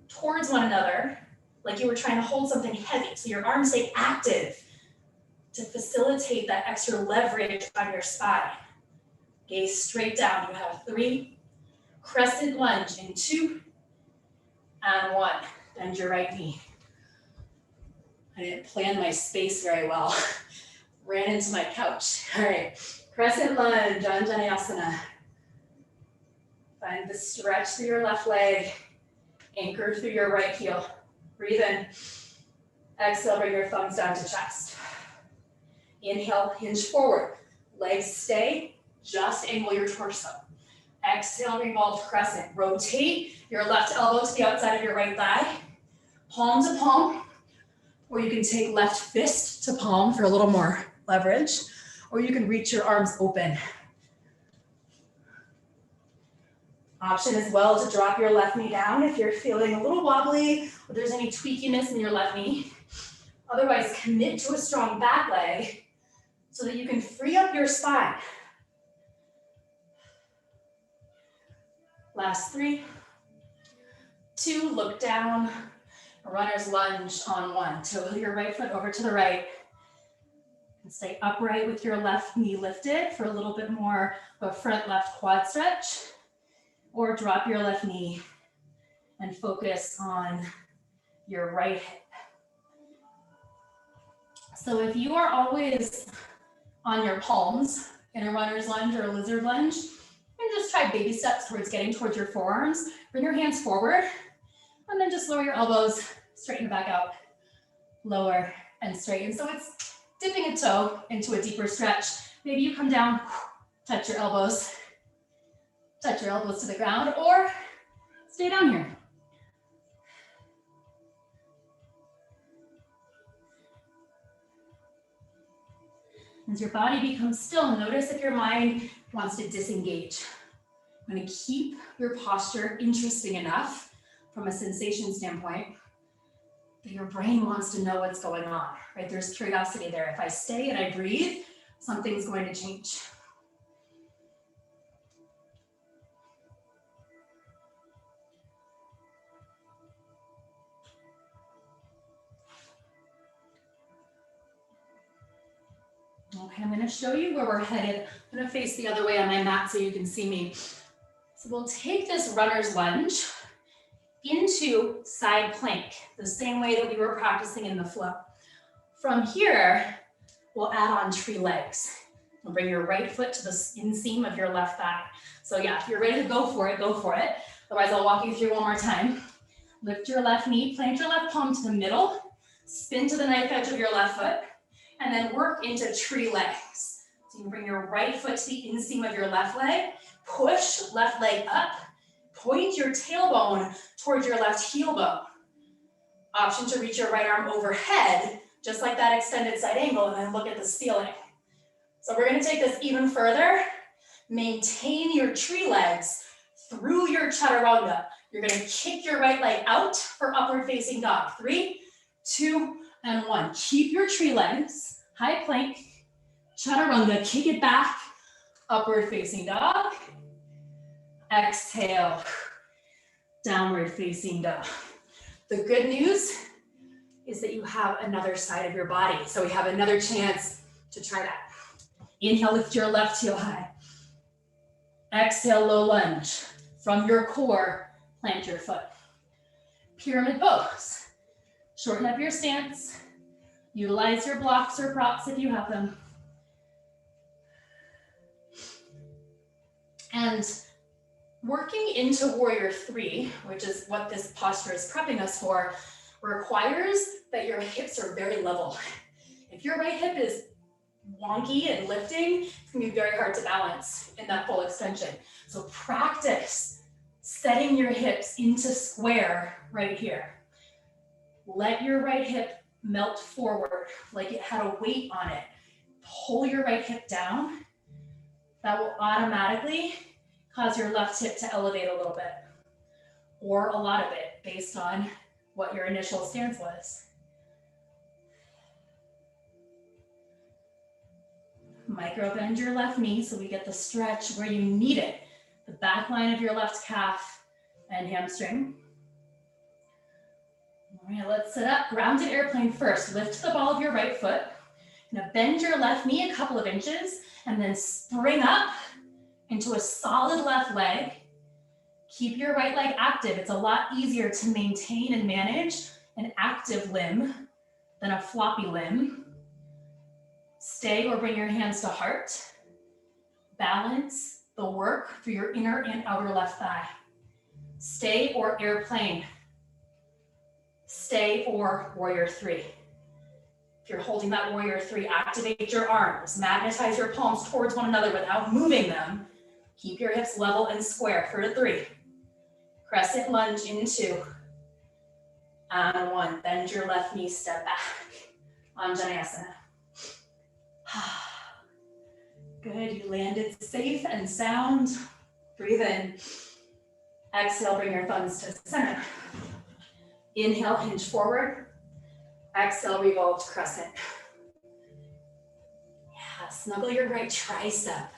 towards one another like you were trying to hold something heavy. So your arms stay active to facilitate that extra leverage on your spine. Gaze straight down. You have 3. Crescent lunge in 2 and 1. Bend your right knee. I didn't plan my space very well. Ran into my couch. All right. Crescent lunge, Anjaneyasana. Find the stretch through your left leg. Anchor through your right heel. Breathe in. Exhale, bring your thumbs down to chest. Inhale, hinge forward. Legs stay, just angle your torso. Exhale, revolve crescent. Rotate your left elbow to the outside of your right thigh. Palm to palm, or you can take left fist to palm for a little more leverage, or you can reach your arms open. Option as well to drop your left knee down if you're feeling a little wobbly, or there's any tweakiness in your left knee. Otherwise, commit to a strong back leg so that you can free up your spine. Last 3, 2, look down, runner's lunge on 1. Toe your right foot over to the right. And stay upright with your left knee lifted for a little bit more of a front left quad stretch. Or drop your left knee and focus on your right hip. So if you are always on your palms in a runner's lunge or a lizard lunge, and just try baby steps towards getting towards your forearms. Bring your hands forward, and then just lower your elbows, straighten back out, lower and straighten. So it's dipping a toe into a deeper stretch. Maybe you come down, touch your elbows to the ground, or stay down here. As your body becomes still, notice if your mind wants to disengage. I'm going to keep your posture interesting enough from a sensation standpoint that your brain wants to know what's going on, right? There's curiosity there. If I stay and I breathe, something's going to change. Okay, I'm going to show you where we're headed. I'm going to face the other way on my mat so you can see me. So we'll take this runner's lunge into side plank, the same way that we were practicing in the flow. From here, we'll add on tree legs. We'll bring your right foot to the inseam of your left thigh. So yeah, if you're ready to go for it, go for it. Otherwise, I'll walk you through one more time. Lift your left knee, plant your left palm to the middle, spin to the knife edge of your left foot, and then work into tree legs. So you can bring your right foot to the inseam of your left leg, push left leg up, point your tailbone towards your left heel bone. Option to reach your right arm overhead, just like that extended side angle, and then look at the ceiling. So we're gonna take this even further. Maintain your tree legs through your chaturanga. You're gonna kick your right leg out for upward facing dog. 3, 2, and 1. Keep your tree legs, high plank, chaturanga, kick it back, upward facing dog. Exhale, downward facing dog. The good news is that you have another side of your body. So we have another chance to try that. Inhale, lift your left heel high. Exhale, low lunge. From your core, plant your foot. Pyramid pose. Shorten up your stance. Utilize your blocks or props if you have them. And working into warrior 3, which is what this posture is prepping us for, requires that your hips are very level. If your right hip is wonky and lifting, it's gonna be very hard to balance in that full extension. So practice setting your hips into square right here. Let your right hip melt forward like it had a weight on it. Pull your right hip down. That will automatically cause your left hip to elevate a little bit, or a lot of it, based on what your initial stance was. Micro bend your left knee so we get the stretch where you need it. The back line of your left calf and hamstring. All right, let's sit up. Grounded airplane first. Lift the ball of your right foot. Now bend your left knee a couple of inches and then spring up into a solid left leg. Keep your right leg active. It's a lot easier to maintain and manage an active limb than a floppy limb. Stay or bring your hands to heart. Balance the work through your inner and outer left thigh. Stay or airplane. Stay or warrior three. If you're holding that warrior three, activate your arms, magnetize your palms towards one another without moving them. Keep your hips level and square for a three. Crescent lunge in two. And one, bend your left knee, step back. Anjaneyasana. Good, you landed safe and sound. Breathe in. Exhale, bring your thumbs to center. Inhale, hinge forward. Exhale, revolve to crescent. Yeah, snuggle your right tricep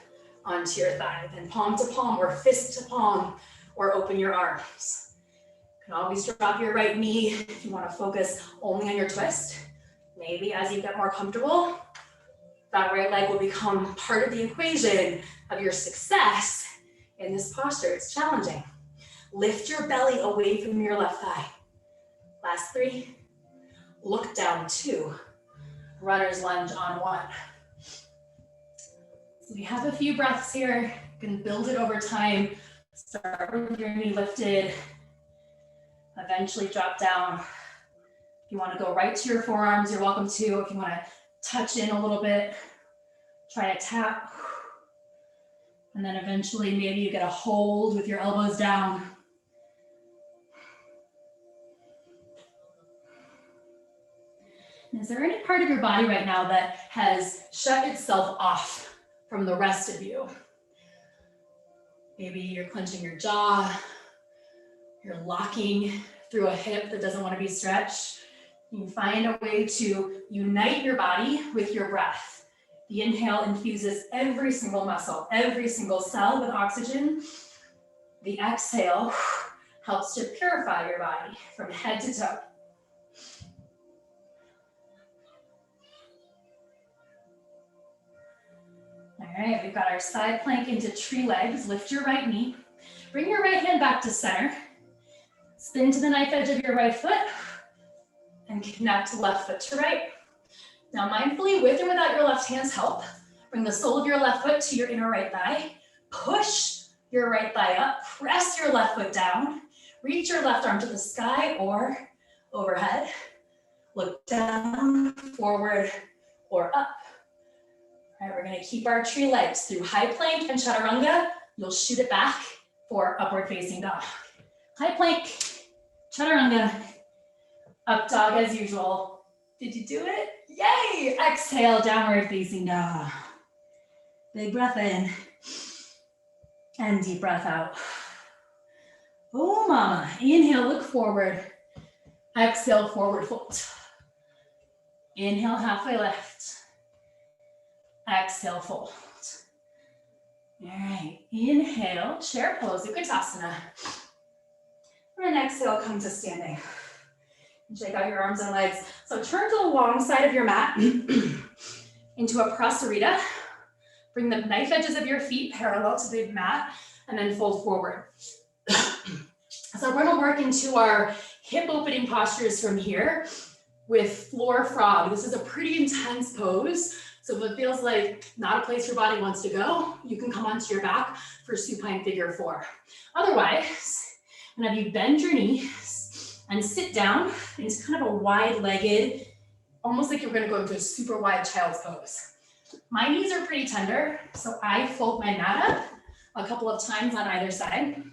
onto your thigh, then palm to palm or fist to palm, or open your arms. You can always drop your right knee if you want to focus only on your twist. Maybe as you get more comfortable, that right leg will become part of the equation of your success in this posture. It's challenging. Lift your belly away from your left thigh. Last three. Look down, two. Runner's lunge on one. So we have a few breaths here. You can build it over time. Start with your knee lifted. Eventually drop down. If you want to go right to your forearms, you're welcome to. If you want to touch in a little bit, try to tap. And then eventually maybe you get a hold with your elbows down. Is there any part of your body right now that has shut itself off from the rest of you? Maybe you're clenching your jaw, you're locking through a hip that doesn't want to be stretched. You can find a way to unite your body with your breath. The inhale infuses every single muscle, every single cell with oxygen. The exhale helps to purify your body from head to toe. All right, we've got our side plank into tree legs. Lift your right knee. Bring your right hand back to center. Spin to the knife edge of your right foot and connect left foot to right. Now mindfully, with or without your left hand's help, bring the sole of your left foot to your inner right thigh. Push your right thigh up. Press your left foot down. Reach your left arm to the sky or overhead. Look down, forward, or up. All right, we're gonna keep our tree legs through high plank and chaturanga. You'll shoot it back for upward facing dog. High plank, chaturanga, up dog as usual. Did you do it? Yay! Exhale, downward facing dog. Big breath in and deep breath out. Oh mama, inhale, look forward. Exhale, forward fold. Inhale, halfway lift. Exhale, fold. All right, inhale, chair pose, Utkatasana. And then exhale, come to standing. And shake out your arms and legs. So turn to the long side of your mat into a prasarita. Bring the knife edges of your feet parallel to the mat and then fold forward. So we're gonna work into our hip opening postures from here with floor frog. This is a pretty intense pose. So if it feels like not a place your body wants to go, you can come onto your back for supine figure four. Otherwise, I'm gonna have you bend your knees and sit down into kind of a wide-legged, almost like you're gonna go into a super wide child's pose. My knees are pretty tender, so I fold my mat up a couple of times on either side.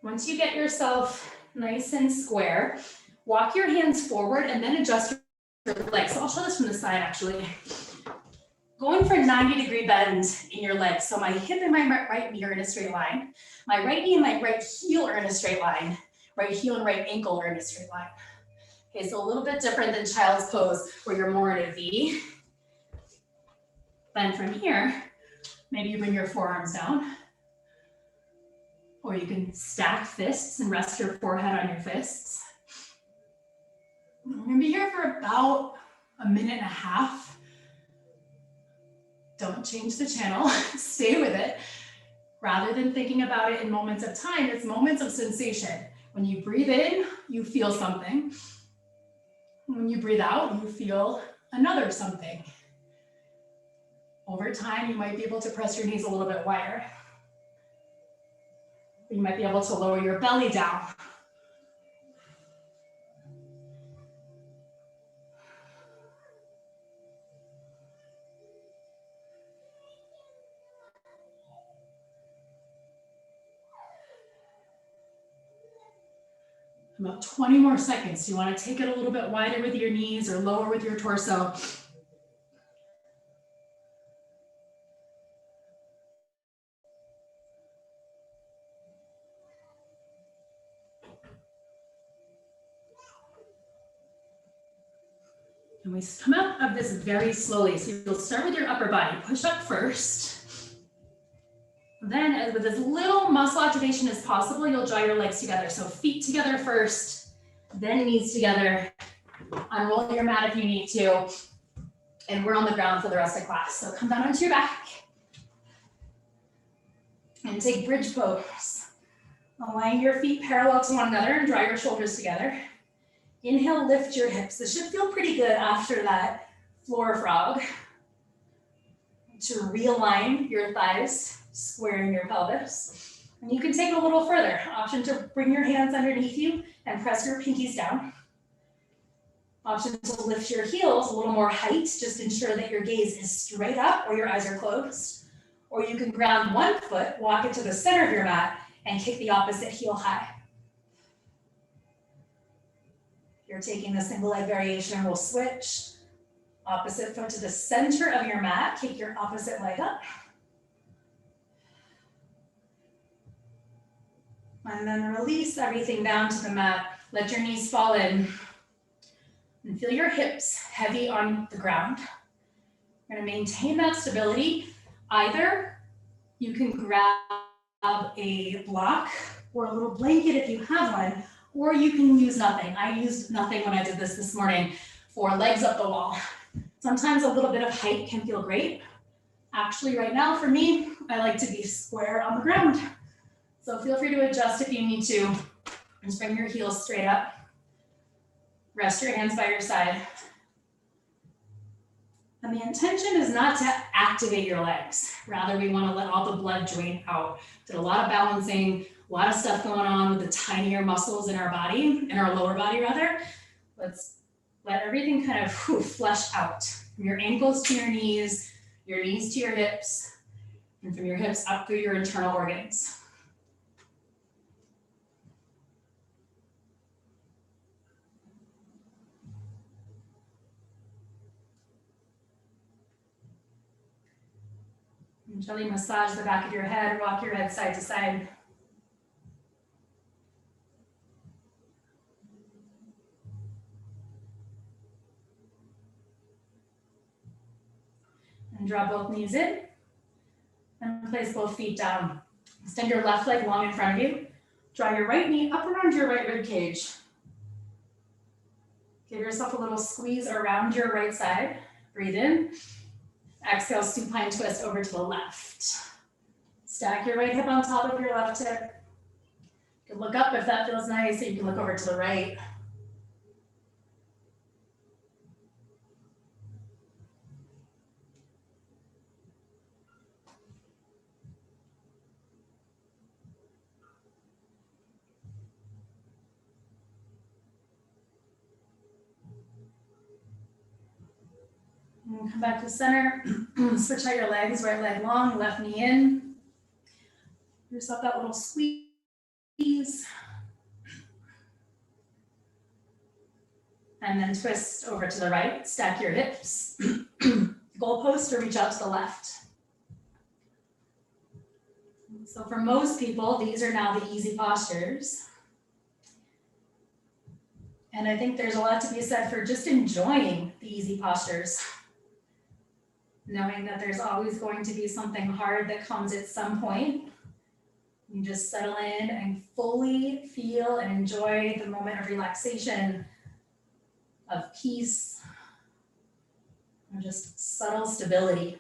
Once you get yourself nice and square, walk your hands forward and then adjust your legs. So I'll show this from the side actually. Going for a 90-degree bend in your legs. So my hip and my right knee are in a straight line. My right knee and my right heel are in a straight line. Right heel and right ankle are in a straight line. Okay, so a little bit different than child's pose where you're more in a V. Then from here, maybe you bring your forearms down, or you can stack fists and rest your forehead on your fists. We're gonna be here for about a minute and a half. Don't change the channel, stay with it. Rather than thinking about it in moments of time, it's moments of sensation. When you breathe in, you feel something. When you breathe out, you feel another something. Over time, you might be able to press your knees a little bit wider. You might be able to lower your belly down. About 20 more seconds. You want to take it a little bit wider with your knees or lower with your torso. And we come out of this very slowly. So you'll start with your upper body. Push up first. Then with as little muscle activation as possible, you'll draw your legs together. So feet together first, then knees together. Unroll your mat if you need to. And we're on the ground for the rest of class. So come down onto your back. And take bridge pose. Align your feet parallel to one another and draw your shoulders together. Inhale, lift your hips. This should feel pretty good after that floor frog. To realign your thighs, squaring your pelvis. And you can take it a little further. Option to bring your hands underneath you and press your pinkies down. Option to lift your heels a little more height. Just ensure that your gaze is straight up or your eyes are closed. Or you can ground one foot, walk it to the center of your mat, and kick the opposite heel high. If you're taking the single leg variation, we'll switch. Opposite foot to the center of your mat, kick your opposite leg up. And then release everything down to the mat. Let your knees fall in. And feel your hips heavy on the ground. You're gonna maintain that stability. Either you can grab a block or a little blanket if you have one, or you can use nothing. I used nothing when I did this morning for legs up the wall. Sometimes a little bit of height can feel great. Actually, right now for me, I like to be square on the ground. So feel free to adjust if you need to. Just bring your heels straight up. Rest your hands by your side. And the intention is not to activate your legs. Rather, we want to let all the blood drain out. Did a lot of balancing, a lot of stuff going on with the tinier muscles in our body, in our lower body rather. Let's let everything kind of flush out. From your ankles to your knees to your hips, and from your hips up through your internal organs. And gently massage the back of your head, rock your head side to side. And draw both knees in and place both feet down. Extend your left leg long in front of you. Draw your right knee up around your right rib cage. Give yourself a little squeeze around your right side. Breathe in. Exhale, supine twist over to the left. Stack your right hip on top of your left hip. You can look up if that feels nice, or you can look over to the right. And come back to center. Switch out your legs, right leg long, left knee in. Give yourself that little squeeze. And then twist over to the right, stack your hips. Goalpost or reach out to the left. So for most people, these are now the easy postures. And I think there's a lot to be said for just enjoying the easy postures. knowing that there's always going to be something hard that comes at some point. You just settle in and fully feel and enjoy the moment of relaxation, of peace, and just subtle stability.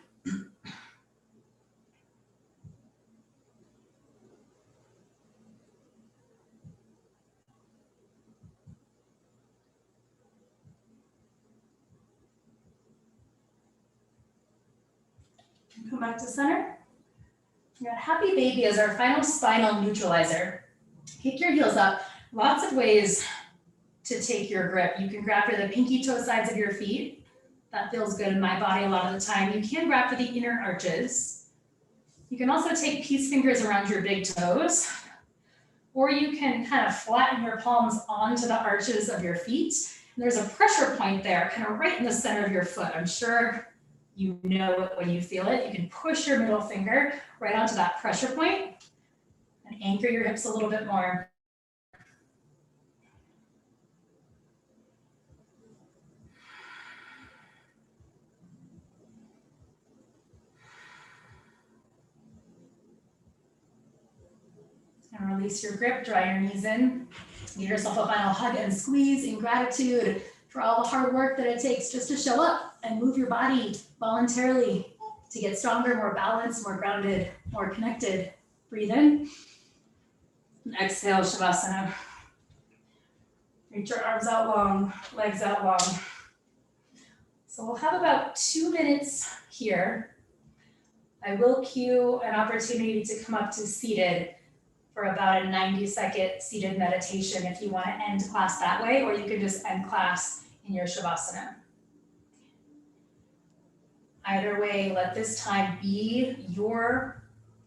Come back to center. We got happy baby as our final spinal neutralizer. Kick your heels up. Lots of ways to take your grip. You can grab for the pinky toe sides of your feet. That feels good in my body a lot of the time. You can grab for the inner arches. You can also take peace fingers around your big toes, or you can kind of flatten your palms onto the arches of your feet. And there's a pressure point there, kind of right in the center of your foot. I'm sure you know it when you feel it. You can push your middle finger right onto that pressure point and anchor your hips a little bit more. And release your grip, draw your knees in. Give yourself a final hug and squeeze in gratitude for all the hard work that it takes just to show up and move your body voluntarily to get stronger, more balanced, more grounded, more connected. Breathe in. And exhale, Shavasana. Reach your arms out long, legs out long. So we'll have about 2 minutes here. I will cue an opportunity to come up to seated for about a 90-second seated meditation if you want to end class that way, or you can just end class in your Shavasana. Either way, let this time be your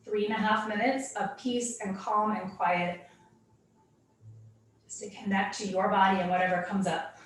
3.5 minutes of peace and calm and quiet, just to connect to your body and whatever comes up.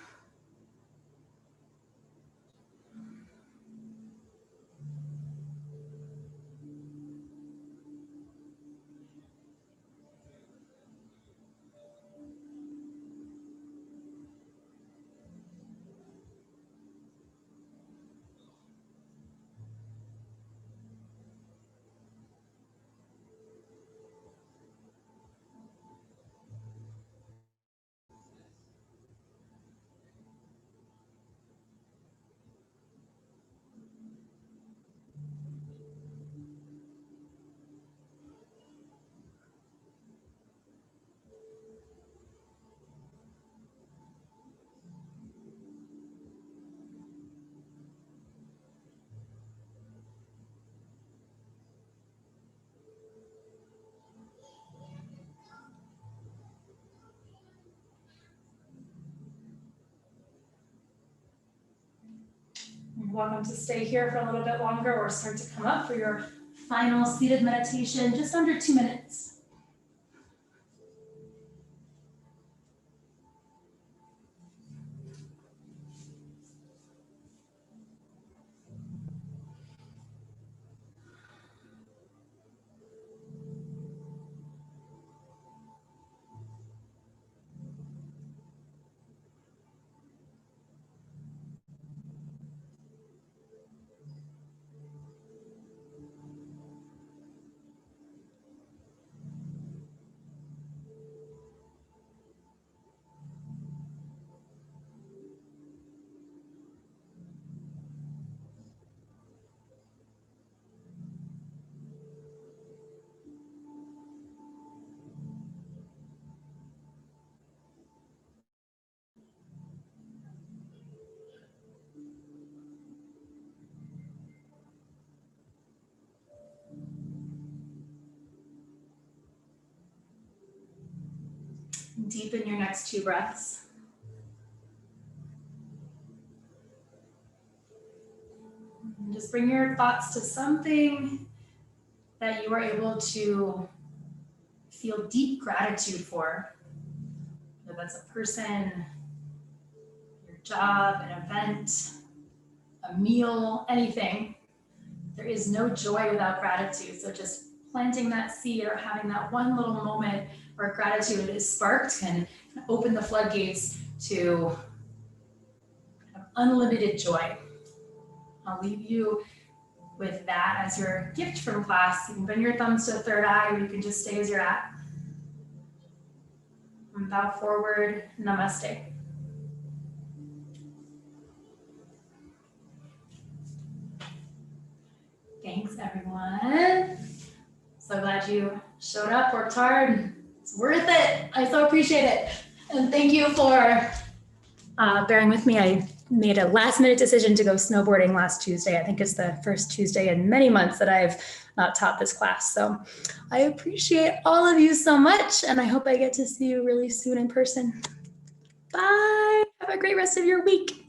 You're welcome to stay here for a little bit longer or start to come up for your final seated meditation, just under 2 minutes. Deepen your next 2 breaths. And just bring your thoughts to something that you are able to feel deep gratitude for. Whether that's a person, your job, an event, a meal, anything. There is no joy without gratitude. So just planting that seed or having that one little moment where gratitude is sparked can open the floodgates to unlimited joy. I'll leave you with that as your gift from class. You can bend your thumbs to the third eye, or you can just stay as you're at. And bow forward, namaste. Thanks, everyone. So glad you showed up, worked hard. It's worth it. I so appreciate it. And thank you for bearing with me. I made a last minute decision to go snowboarding last Tuesday. I think it's the first Tuesday in many months that I've taught this class. So I appreciate all of you so much. And I hope I get to see you really soon in person. Bye. Have a great rest of your week.